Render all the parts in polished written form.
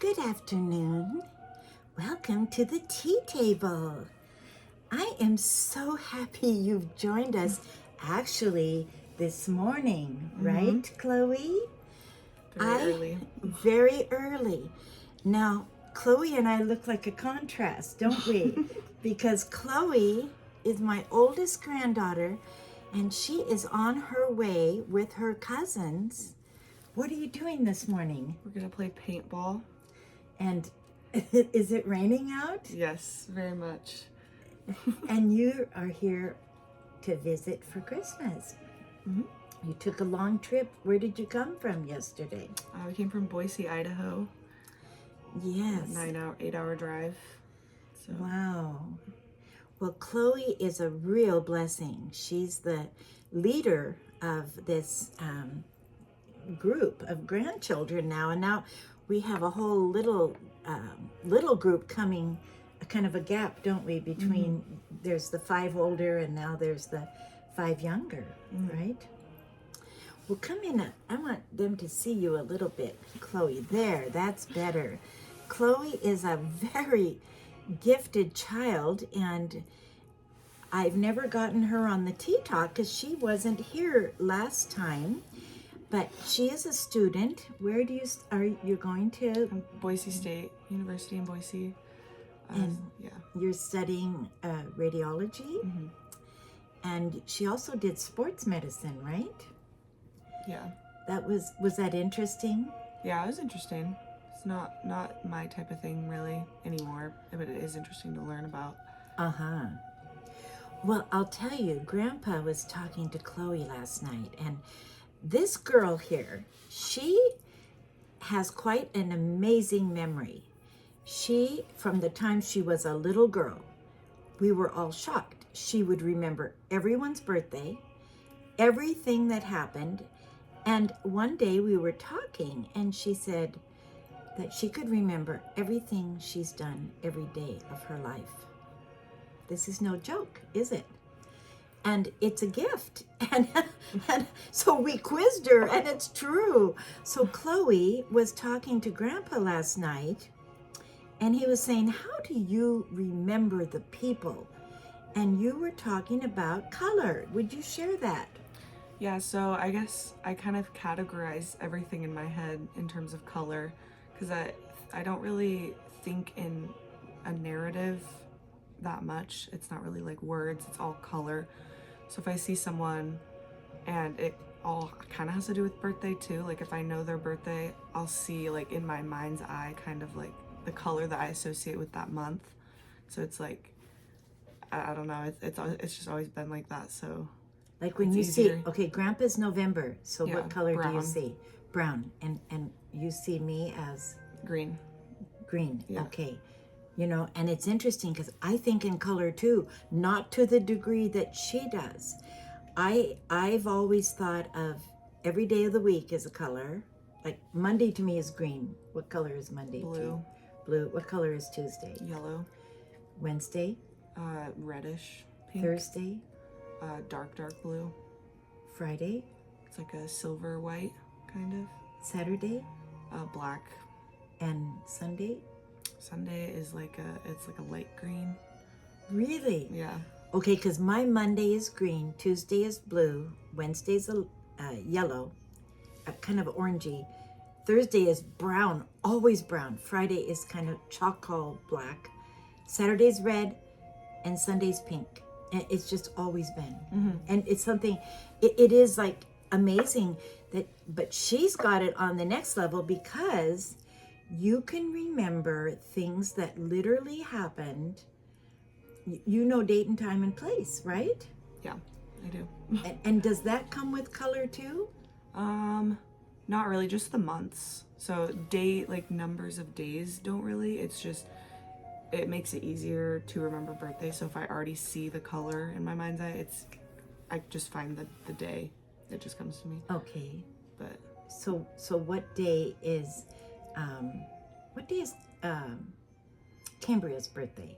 Good afternoon. Welcome to the tea table. I am so happy you've joined us actually this morning, right, Chloe? Early. Very early. Now, Chloe and I look like a contrast, don't we? Because Chloe is my oldest granddaughter and she is on her way with her cousins. What are you doing this morning? We're gonna play paintball. And is it raining out? Yes, very much. And you are here to visit for Christmas. Mhm. You took a long trip. Where did you come from yesterday? We came from Boise, Idaho. Yes. 8-hour drive. So Wow. Well, Chloe is a real blessing. She's the leader of this group of grandchildren now, and now we have a whole little group coming, kind of a gap, don't we, between there's the 5 older and now there's the 5 younger, right? Well, come in. I want them to see you a little bit, Chloe. There, that's better. Chloe is a very gifted child, and I've never gotten her on the Tea Talk because she wasn't here last time. But she is a student. Where are you going to? Boise State University in Boise. And yeah. You're studying radiology. And she also did sports medicine, right? Yeah. Was that interesting? Yeah, it was interesting. It's not my type of thing really anymore, but it is interesting to learn about. Uh-huh. Well, I'll tell you, Grandpa was talking to Chloe last night, and this girl here, she has quite an amazing memory. She, from the time she was a little girl, we were all shocked. She would remember everyone's birthday, everything that happened, and one day we were talking, and she said that she could remember everything she's done every day of her life. This is no joke, is it? And it's a gift. And so we quizzed her, and it's true. So Chloe was talking to Grandpa last night, and he was saying, how do you remember the people? And you were talking about color. Would you share that? Yeah, so I guess I kind of categorize everything in my head in terms of color, because I don't really think in a narrative that much. It's not really like words, it's all color. So if I see someone and it all kind of has to do with birthday too, like if I know their birthday, I'll see like in my mind's eye kind of like the color that I associate with that month. So it's like, I don't know, it's just always been like that. So like when you see, okay, Grandpa's November, so yeah, what color brown. do you see? Brown. And you see me as? Green. Green, yeah. Okay. You know, and it's interesting because I think in color too, not to the degree that she does. I've always thought of every day of the week as a color. Like Monday to me is green. What color is Monday? Blue. Blue. What color is Tuesday? Yellow. Wednesday? Reddish. Pink. Thursday? Dark blue. Friday? It's like a silver white kind of. Saturday? Black. And Sunday? Sunday is it's like a light green. Really? Yeah. Okay, because my Monday is green, Tuesday is blue, Wednesday's yellow, kind of orangey. Thursday is brown, always brown. Friday is kind of charcoal black. Saturday's red, and Sunday's pink. And it's just always been. And it's something, it is like amazing but she's got it on the next level because you can remember things that literally happened. You know date and time and place, right? Yeah, I do. And does that come with color too? Not really, just the months. So numbers of days don't really. It's just, it makes it easier to remember birthday. So if I already see the color in my mind's eye, I just find the day. It just comes to me. Okay. But so what day is Cambria's birthday?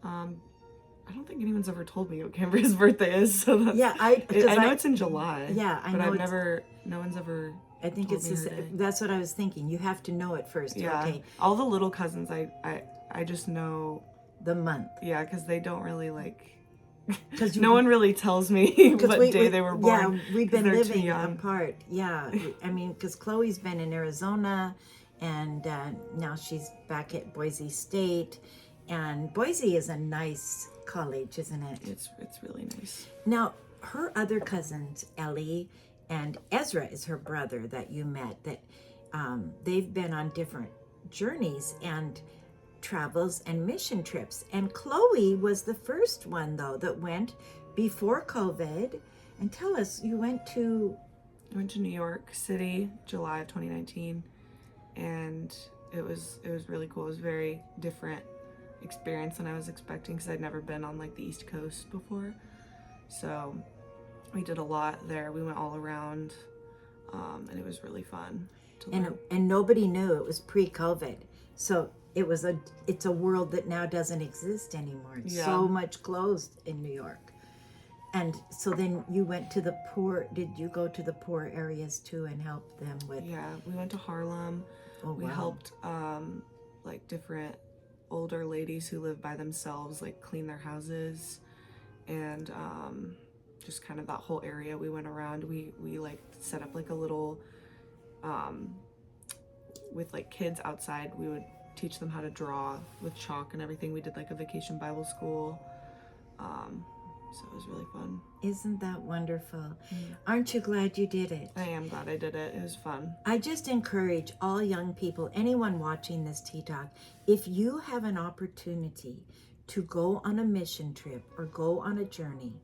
I don't think anyone's ever told me what Cambria's birthday is, so that's, Yeah, I know it's in July. Yeah, I know. But no one's ever I think told it's me this, her day. that's what I was thinking. You have to know it first. Yeah. Okay. All the little cousins, I just know. The month. Yeah, because they don't really like. Because No one really tells me what day they were born. Yeah, we've 'cause been they're too living young. apart. Yeah, I mean, because Chloe's been in Arizona, and now she's back at Boise State, and Boise is a nice college, isn't it? It's really nice. Now, her other cousins, Ellie and Ezra, is her brother that you met. That they've been on different journeys and travels and mission trips. And Chloe was the first one, though, that went before COVID. And tell us, you went to... I went to New York City, July of 2019, and it was really cool. It was a very different experience than I was expecting because I'd never been on like the East Coast before. So we did a lot there. We went all around, and it was really fun to learn. And nobody knew it was pre-COVID. So it's a world that now doesn't exist anymore. It's so much closed in New York. And so then you went to the poor, did you go to the poor areas too and help them with? Yeah, we went to Harlem. Oh, we wow. helped like different older ladies who live by themselves, like clean their houses, and just kind of that whole area we went around. We like set up like a little with like kids outside. We would teach them how to draw with chalk and everything. We did like a vacation Bible school. So it was really fun. Isn't that wonderful? Aren't you glad you did it? I am glad I did it. It was fun. I just encourage all young people, anyone watching this Tea Talk, if you have an opportunity to go on a mission trip or go on a journey,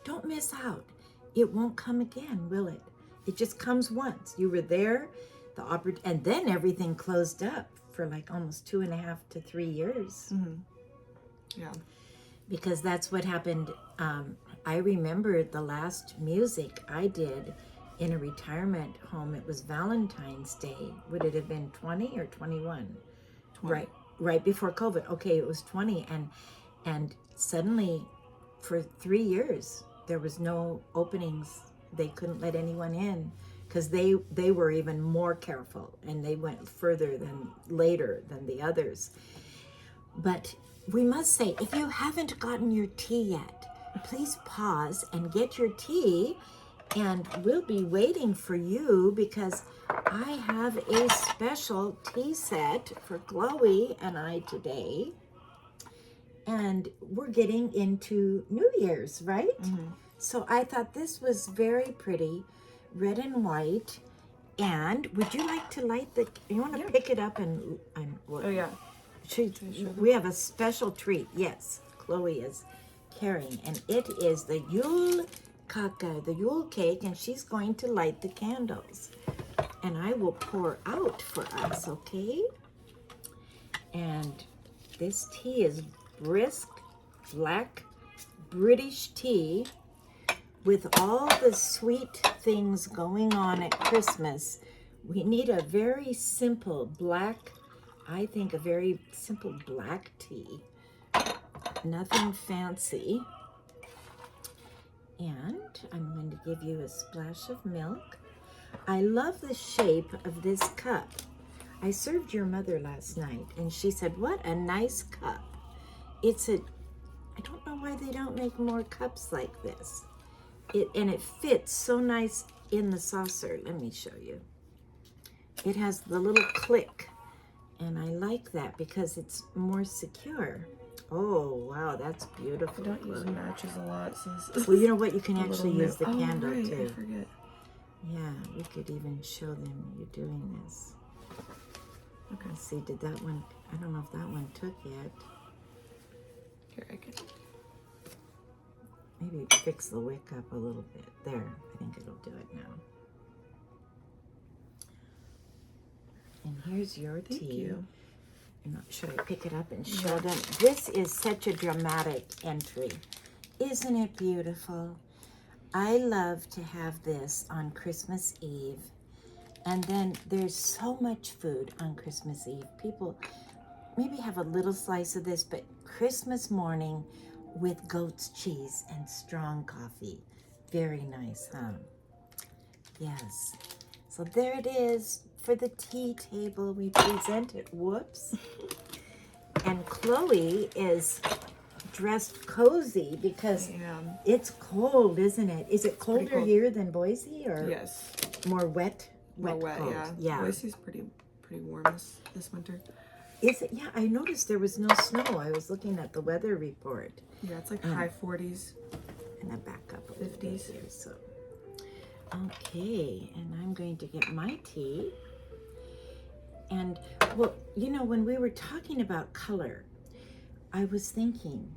don't miss out. It won't come again, will it? It just comes once. You were there, and then everything closed up for like almost 2.5 to 3 years. Mm-hmm. Yeah. Because that's what happened. I remember the last music I did in a retirement home. It was Valentine's Day. Would it have been 20 or 21? 20. Right before COVID. Okay, it was 20, and suddenly, for 3 years, there was no openings. They couldn't let anyone in because they were even more careful, and they went later than the others. But we must say, if you haven't gotten your tea yet, please pause and get your tea, and we'll be waiting for you because I have a special tea set for Chloe and I today. And we're getting into New Year's, right? Mm-hmm. So I thought this was very pretty, red and white. And would you like to light you want to pick it up and Oh yeah. We have a special treat. Yes, Chloe is carrying, and it is the Jule cake, and she's going to light the candles. And I will pour out for us, okay? And this tea is brisk, black, British tea with all the sweet things going on at Christmas. We need a very simple black, I think a very simple black tea. Nothing fancy. And I'm going to give you a splash of milk. I love the shape of this cup. I served your mother last night, and she said, what a nice cup. I don't know why they don't make more cups like this. And it fits so nice in the saucer. Let me show you. It has the little click, and I like that because it's more secure. Oh, wow, that's beautiful. I don't use matches a lot. So well, you know what? You can actually use the candle candle, right, too. I forget. Yeah, we could even show them you doing this. Okay, let's see, did that one, I don't know if that one took yet. Here, I can. Maybe fix the wick up a little bit. There, I think it'll do it now. And here's your tea. Thank you. Should I pick it up and show them? This is such a dramatic entry. Isn't it beautiful? I love to have this on Christmas Eve. And then there's so much food on Christmas Eve. People maybe have a little slice of this, but Christmas morning with goat's cheese and strong coffee. Very nice, huh? Yes. So there it is for the tea table. We present it. Whoops. And Chloe is dressed cozy because it's cold, isn't it? Is it colder cold here than Boise, or yes, more wet? More wet, cold? yeah. Boise's pretty warm this winter. Is it? Yeah, I noticed there was no snow. I was looking at the weather report. Yeah, it's like high 40s. And I back up a 50s here, so. Okay, and I'm going to get my tea. And, well, you know, when we were talking about color, I was thinking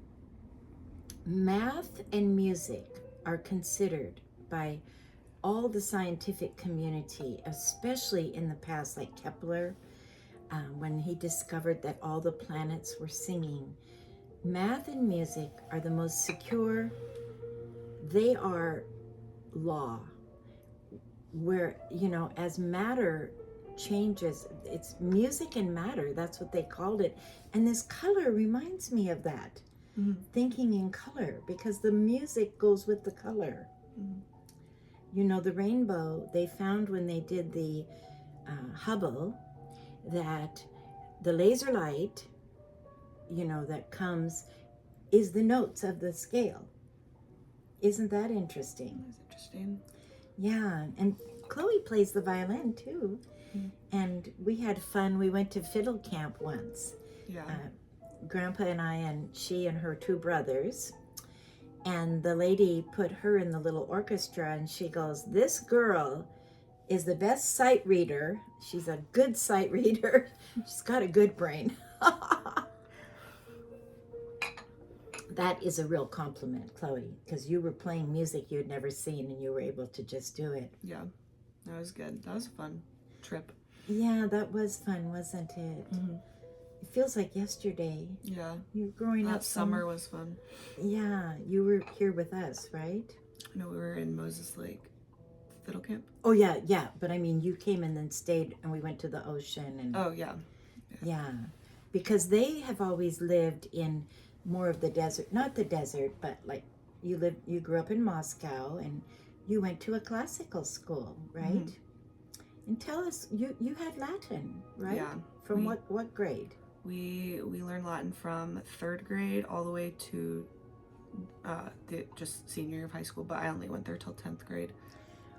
math and music are considered by all the scientific community, especially in the past, like Kepler, when he discovered that all the planets were singing. Math and music are the most secure. They are law, where, you know, as matter changes, it's music and matter, that's what they called it. And this color reminds me of that. Thinking in color, because the music goes with the color. You know, the rainbow, they found when they did the Hubble, that the laser light, you know, that comes is the notes of the scale. Isn't that interesting? That's interesting. Yeah, and Chloe plays the violin too. And we had fun. We went to fiddle camp once. Yeah. Grandpa and I, and she and her two brothers. And the lady put her in the little orchestra, and she goes, "This girl is the best sight reader. She's a good sight reader. She's got a good brain." That is a real compliment, Chloe, because you were playing music you had never seen, and you were able to just do it. Yeah, that was good. That was a fun trip. Yeah, that was fun, wasn't it? It feels like yesterday. Yeah. You were growing up. Summer was fun. Yeah, you were here with us, right? No, we were in Moses Lake fiddle camp. Oh, yeah, but I mean, you came and then stayed, and we went to the ocean. And oh, yeah. Yeah, because they have always lived in more of the desert, not the desert, but like you grew up in Moscow, and you went to a classical school, right? And tell us, you had Latin, right? Yeah. From what grade? We learned Latin from 3rd grade all the way to just senior year of high school, but I only went there till 10th grade.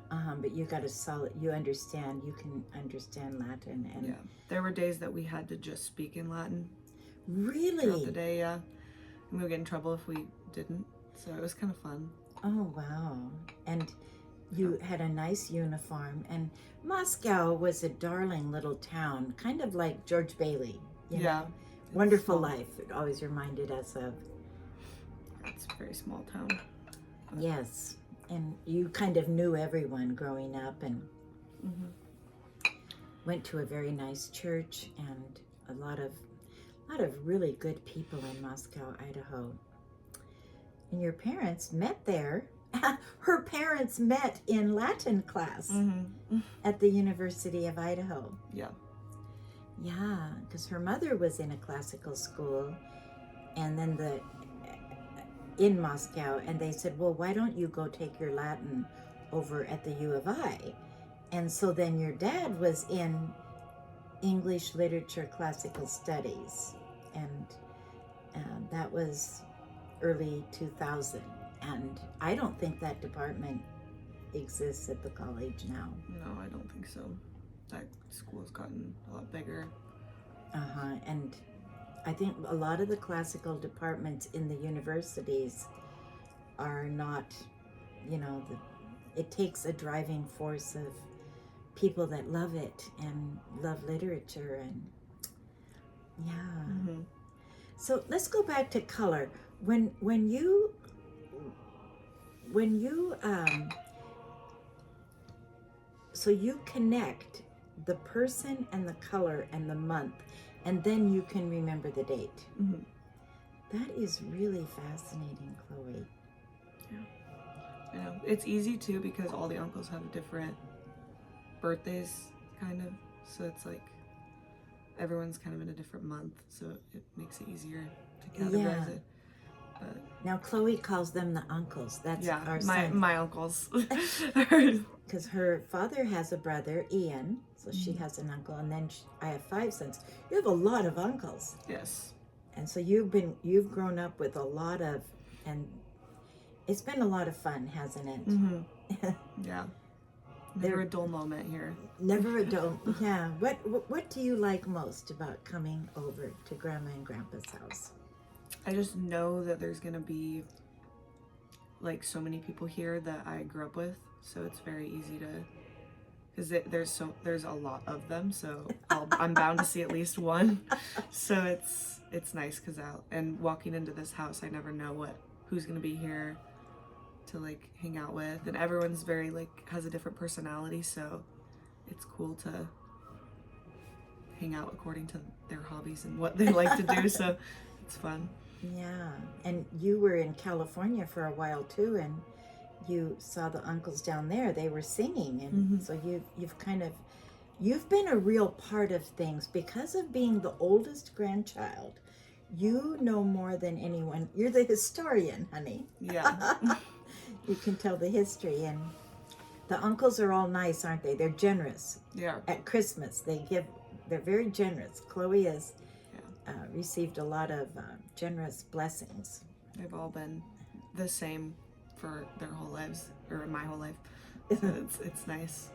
But you got a solid, you can understand Latin. And yeah, there were days that we had to just speak in Latin. Really? Throughout the day, yeah. And we would get in trouble if we didn't, so it was kind of fun. Oh, wow. And you had a nice uniform, and Moscow was a darling little town, kind of like George Bailey. You know? Wonderful Life, it always reminded us of. It's a very small town. Yes, and you kind of knew everyone growing up, and went to a very nice church, and a lot of really good people in Moscow, Idaho. And your parents met there. Her parents met in Latin class at the University of Idaho. Yeah. Yeah, because her mother was in a classical school, and then in Moscow, and they said, well, why don't you go take your Latin over at the U of I? And so then your dad was in English Literature Classical Studies, and that was early 2000. And I don't think that department exists at the college now. No, I don't think so. That school's gotten a lot bigger. And I think a lot of the classical departments in the universities are not, you know, it takes a driving force of people that love it and love literature, and So let's go back to color. When you so you connect the person and the color and the month, and then you can remember the date. That is really fascinating, Chloe. Yeah. I know. It's easy too because all the uncles have different birthdays, kind of. So it's like everyone's kind of in a different month, so it makes it easier to categorize it. Now Chloe calls them the uncles. That's Yeah, our my son. my uncles. Because her father has a brother, Ian, so she Mhm. has an uncle, and then I have 5 sons. You have a lot of uncles, Yes. and so you've grown up with a lot of, and it's been a lot of fun, hasn't it? Yeah. Never There, a dull moment here. never a dull. Yeah. What do you like most about coming over to Grandma and Grandpa's house? I just know that there's gonna be like so many people here that I grew up with, so it's very easy to, because there's a lot of them, so I'm bound to see at least one. So it's nice because and walking into this house, I never know who's gonna be here to like hang out with, and everyone's very like has a different personality, so it's cool to hang out according to their hobbies and what they like to do. So it's fun. Yeah, and you were in California for a while too, and you saw the uncles down there. They were singing, and so you've been a real part of things because of being the oldest grandchild. You know more than anyone. You're the historian, honey. Yeah. You can tell the history, and the uncles are all nice, aren't they? They're generous. Yeah. At Christmas, they're very generous. Chloe has received a lot of generous blessings. They've all been the same for their whole lives, or my whole life. So it's nice.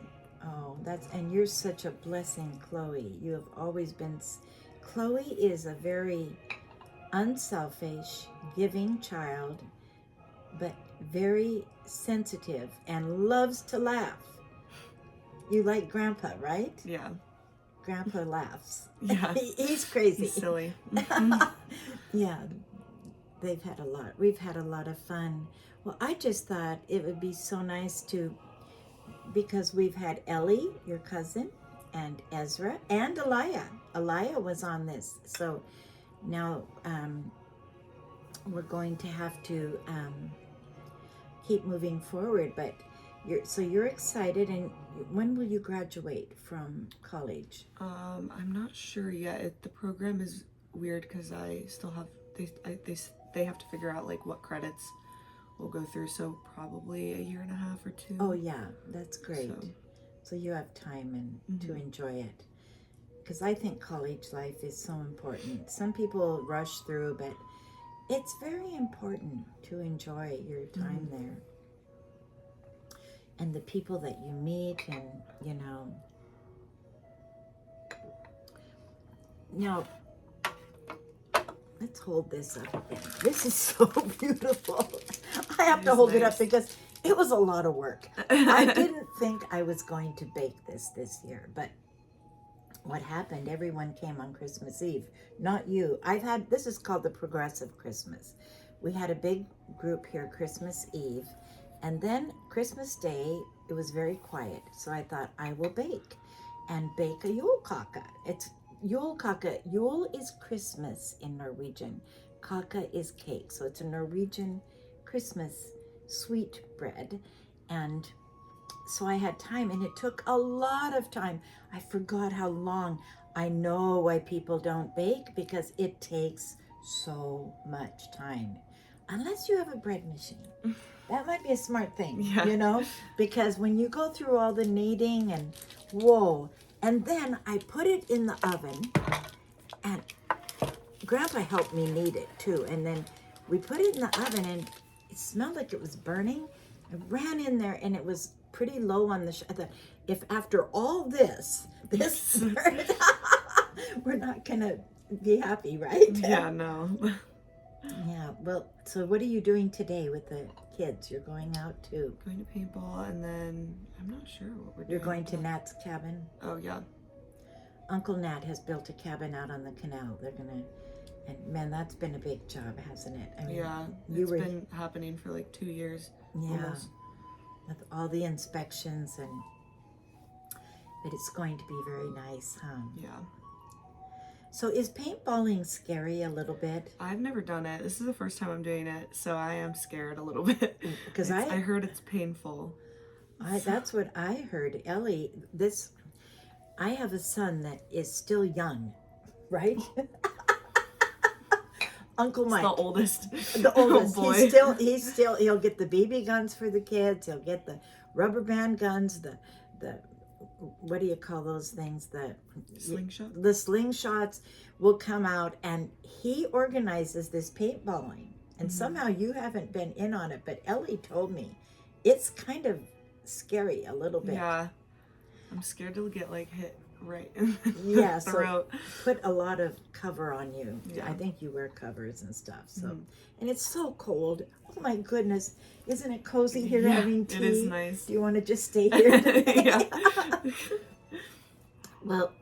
Oh, and you're such a blessing, Chloe. You have always been. Chloe is a very unselfish, giving child, but very sensitive and loves to laugh. You like Grandpa, right? Yeah. Grandpa laughs. Yeah. He's crazy. He's silly. Yeah. We've had a lot of fun. Well, I just thought it would be so nice because we've had Ellie, your cousin, and Ezra, and Elia. Elia was on this. So now we're going to have to keep moving forward. But you're excited, and when will you graduate from college? I'm not sure yet. The program is weird because I still have they have to figure out like what credits we'll go through. So probably a year and a half or 2. Oh yeah, that's great. So, so you have time to enjoy it. Because I think college life is so important. Some people rush through, but it's very important to enjoy your time there. And the people that you meet, and Now, let's hold this up again. This is so beautiful. I have to hold it up because it was a lot of work. I didn't think I was going to bake this year, but what happened, everyone came on Christmas Eve. Not you. This is called the Progressive Christmas. We had a big group here Christmas Eve, and then Christmas Day, it was very quiet. So I thought I will bake a Jule kake. It's Jule kake. Jule is Christmas in Norwegian. Kake is cake. So it's a Norwegian Christmas sweet bread. And so I had time, and it took a lot of time. I forgot how long. I know why people don't bake, because it takes so much time. Unless you have a bread machine. That might be a smart thing, because when you go through all the kneading and whoa, and then I put it in the oven, and Grandpa helped me knead it too. And then we put it in the oven, and it smelled like it was burning. I ran in there, and it was pretty low on the I thought, if after all this we're not gonna be happy, right? Yeah, no. Yeah, well, so what are you doing today with the kids? You're going out to... Going to paintball, and then I'm not sure what we're doing. You're going to Nat's cabin? Oh, yeah. Uncle Nat has built a cabin out on the canal. They're gonna... And man, that's been a big job, hasn't it? I mean, yeah, it's been happening for like 2 years. Yeah, almost. With all the inspections, but it's going to be very nice, huh? Yeah. So is paintballing scary a little bit? I've never done it. This is the first time I'm doing it, so I am scared a little bit. Because I heard it's painful. That's what I heard. Ellie, I have a son that is still young, right? Uncle He's Mike. the oldest. The oldest. Boy. He'll get the BB guns for the kids. He'll get the rubber band guns, the what do you call those things? Slingshot? The slingshots will come out, and he organizes this paintballing. And somehow you haven't been in on it, but Ellie told me it's kind of scary a little bit. Yeah. I'm scared to get like hit right in Yeah, the throat. so put a lot of cover on you. Yeah. I think you wear covers and stuff. So, and it's so cold. Oh my goodness, isn't it cozy here having tea? It is nice. Do you want to just stay here today? Yeah. Well,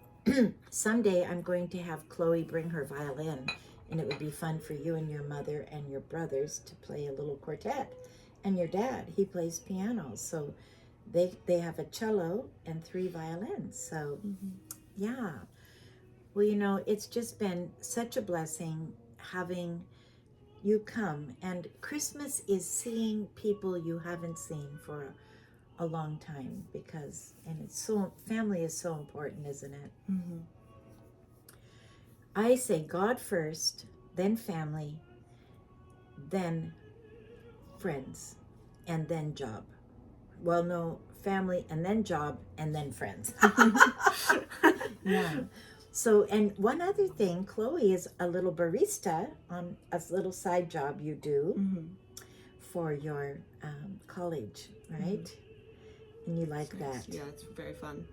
someday I'm going to have Chloe bring her violin, and it would be fun for you and your mother and your brothers to play a little quartet. And your dad, he plays piano, so they have a cello and 3 violins. So yeah, well, you know, it's just been such a blessing having you come, and Christmas is seeing people you haven't seen for a long time, because, and it's so, family is so important, isn't it? I say God first, then family, then friends, and then job. Well, no, family, and then job, and then friends. Yeah. So, and one other thing, Chloe is a little barista on a little side job you do for your college, right? And you like that. Yeah, it's very fun.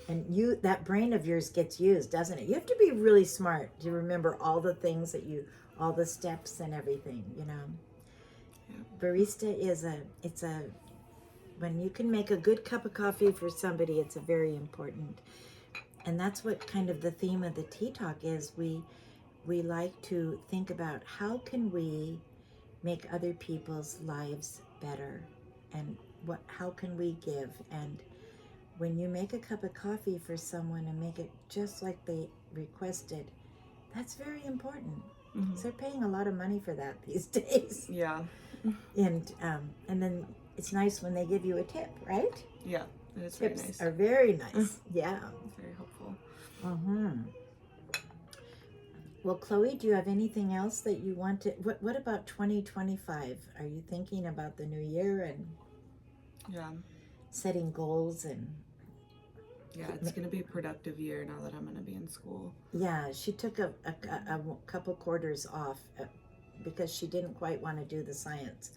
And you, that brain of yours gets used, doesn't it? You have to be really smart to remember all the things that you, all the steps and everything, you know. Yeah. Barista is when you can make a good cup of coffee for somebody, it's a very important. And that's what kind of the theme of the Tea Talk is. We like to think about how can we make other people's lives better, and how can we give. And when you make a cup of coffee for someone and make it just like they requested, that's very important. So they're paying a lot of money for that these days. Yeah. And then it's nice when they give you a tip, right? Yeah, it is very Tips nice. are very nice. Yeah. It's very helpful. Well, Chloe, do you have anything else that you want to, what about 2025? Are you thinking about the new year and setting goals? And yeah, it's going to be a productive year now that I'm going to be in school. Yeah, she took a couple quarters off because she didn't quite want to do the science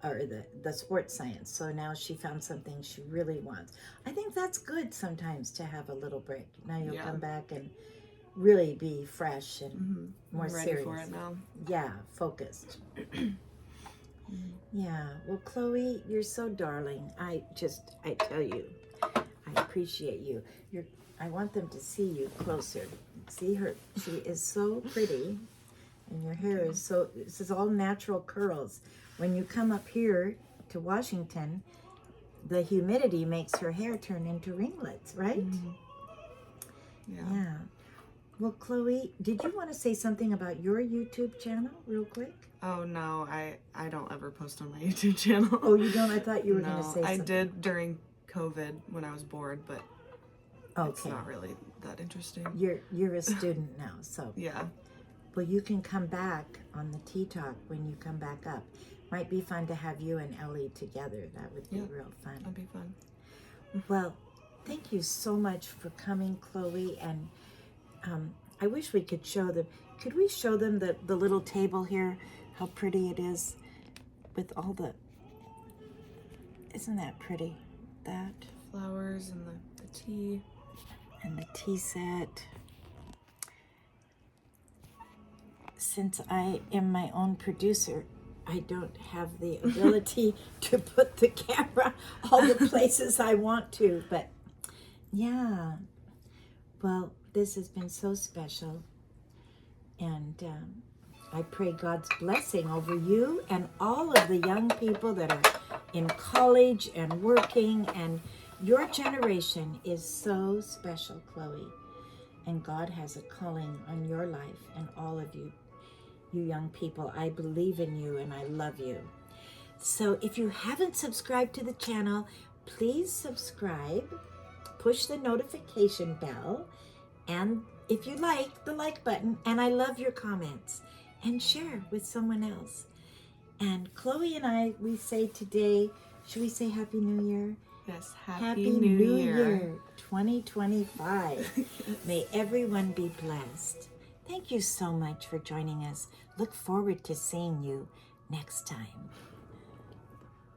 or the sports science. So now she found something she really wants. I think that's good sometimes to have a little break. Now you'll come back and really be fresh and more I'm ready serious. for it now. Yeah, focused. Yeah, well, Chloe, you're so darling. I tell you, I appreciate you. I want them to see you closer. See her, she is so pretty, and your hair is so, this is all natural curls. When you come up here to Washington, the humidity makes her hair turn into ringlets, right? Yeah. Well, Chloe, did you want to say something about your YouTube channel real quick? Oh, no, I don't ever post on my YouTube channel. Oh, you don't? I thought you were going to say something. I did during COVID when I was bored, but it's not really that interesting. You're a student now, so. Yeah. Well, you can come back on the Tea Talk when you come back up. Might be fun to have you and Ellie together. That would be real fun. That'd be fun. Well, thank you so much for coming, Chloe. And I wish we could show them. Could we show them the little table here? How pretty it is with all the, isn't that pretty? That. Flowers and the tea. And the tea set. Since I am my own producer, I don't have the ability to put the camera all the places I want to, but yeah. Well, this has been so special, and I pray God's blessing over you and all of the young people that are in college and working, and your generation is so special, Chloe, and God has a calling on your life and all of you. You young people, I believe in you and I love you. So if you haven't subscribed to the channel, please subscribe, push the notification bell, and if you like, the like button, and I love your comments. and share with someone else. And Chloe and I, we say today, should we say Happy New Year? Yes, Happy New Year 2025. May everyone be blessed. Thank you so much for joining us. Look forward to seeing you next time.